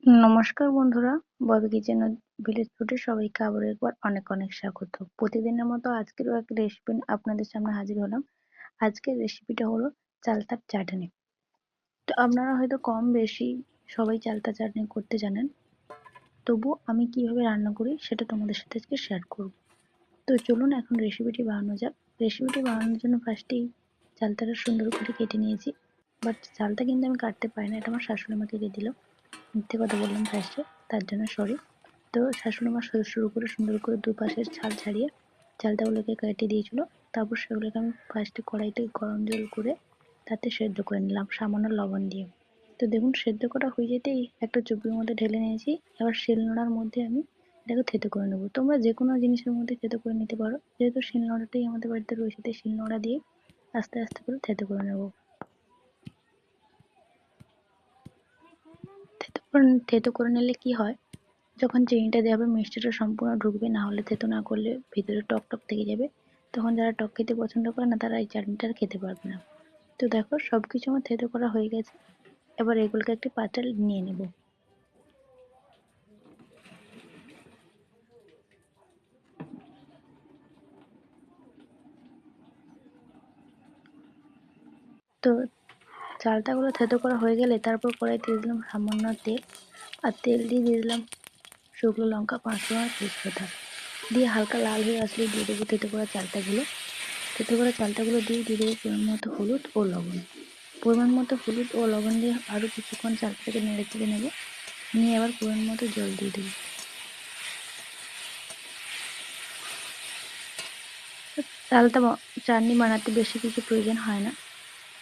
নমস্কার বন্ধুরা, ববি কিচেন ও ভিলেজ ফুডে সবাইকে আবার একবার অনেক অনেক স্বাগত। প্রতিদিনের মতো আজকেরও একটা রেসিপি আপনাদের সামনে হাজির হলাম। আজকের রেসিপিটা হলো চালতার চাটনি। তো আপনারা হয়তো কম বেশি সবাই চালতা চাটনি করতে জানেন, তবু আমি কিভাবে রান্না করি সেটা তোমাদের সাথে আজকে শেয়ার করব। তো চলুন এখন রেসিপিটি বানানো যাক। রেসিপিটি বানানোর জন্য ফার্স্টেই চালতাটা সুন্দর করে কেটে নিয়েছি, বাট চালটা কিন্তু আমি কাটতে পারি না, এটা আমার শাশুড়ি মা কেটে দিল। মিথ্যে কথা বললাম ফার্স্টে, তার জন্য সরি। তো শাশুড়ি মা শুরু করে সুন্দর করে দুপাশের ছাল ছাড়িয়ে চালতাগুলোকে কেটে দিয়েছিল। তারপর সেগুলোকে আমি ফার্স্টে কড়াইতে গরম জল করে তাতে সেদ্ধ করে নিলাম সামান্য লবণ দিয়ে। তো দেখুন সেদ্ধ করা হয়ে যেতেই একটা চুপির মধ্যে ঢেলে নিয়েছি। এবার শিলনোড়ার মধ্যে আমি এটাকে থেতো করে নেবো। তোমরা যে কোনো জিনিসের মধ্যে থেতো করে নিতে পারো, যেহেতু শিলনোড়াটাই আমাদের বাড়িতে রয়েছে তাই শিলনোড়া দিয়ে আস্তে আস্তে করে থেতো করে নেবো। থেতো করে নিলে কি হয়, যখন চিনিটা দেওয়া হবে মিষ্টিটা সম্পূর্ণ ঢুকবে, না হলে থেতো না করলে ভিতরে টক টক থেকে যাবে। তখন যারা টক খেতে পছন্দ করে না তারা এই চাটনিটা আর খেতে পারবে না। তো দেখো সবকিছু আমার থেতো করা হয়ে গেছে। এবার এগুলোকে একটি পাত্রে নিয়ে নেব। তো চালতাগুলো থেতো করা হয়ে গেলে তারপর কড়াইতে দিয়ে দিলাম সামান্য তেল, আর তেল দিয়ে দিয়ে দিলাম শুকনো লঙ্কা, 5 ফোড়ন, তেজপাতা দিয়ে হালকা লাল হয়ে আসলে দিয়ে দেবো থেতো করা চালতাগুলো। থেতো করা চালতাগুলো দিয়ে দিয়ে দেবো পরিমাণ মতো হলুদ ও লবণ। পরিমাণ মতো হলুদ ও লবণ দিয়ে আরও কিছুক্ষণ চালটাকে নেড়ে চেড়ে নেবো। নিয়ে আবার পরিমাণ মতো জল দিয়ে দেবো। চালতা চাটনি বানাতে বেশি কিছু প্রয়োজন হয় না,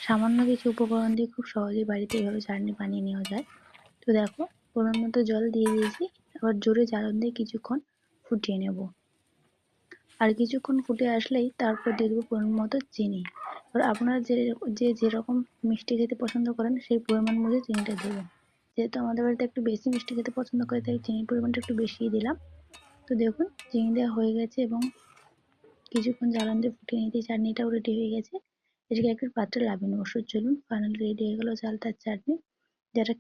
সামান্য কিছু উপকরণ দিয়ে খুব সহজেই বাড়িতে এইভাবে চাটনি বানিয়ে নেওয়া যায়। তো দেখো পরিমাণ মতো জল দিয়ে দিয়েছি, আবার জোরে জ্বালন দিয়ে কিছুক্ষণ ফুটিয়ে নেব। আর কিছুক্ষণ ফুটে আসলেই তারপর দিয়ে দেবো পরিমাণ মতো চিনি। এবার আপনারা যে যেরকম মিষ্টি খেতে পছন্দ করেন সেই পরিমাণ বুঝে চিনিটা দেবেন। যেহেতু আমাদের বাড়িতে একটু বেশি মিষ্টি খেতে পছন্দ করে তাই চিনির পরিমাণটা একটু বেশিই দিলাম। তো দেখুন চিনি দেওয়া হয়ে গেছে এবং কিছুক্ষণ জ্বালান দিয়ে ফুটিয়ে নিতে চাটনিটাও রেডি হয়ে গেছে। এটাকে একটা পাত্রে নামিয়ে নেবো। চলুন ফাইনালি রেডি হয়ে গেল চালতার চাটনি, যেটা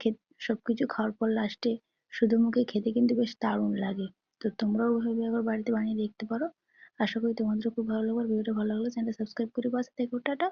সবকিছু খাওয়ার পর লাস্টে শুধু মুখে খেতে কিন্তু বেশ দারুণ লাগে। তো তোমরাও ওইভাবে একবার বাড়িতে বানিয়ে দেখতে পারো। আশা করি তোমাদেরও খুব ভালো লাগবে। ভিডিওটা ভালো লাগলে চ্যানেলটা সাবস্ক্রাইব করে পাশে থেকো। টাটা।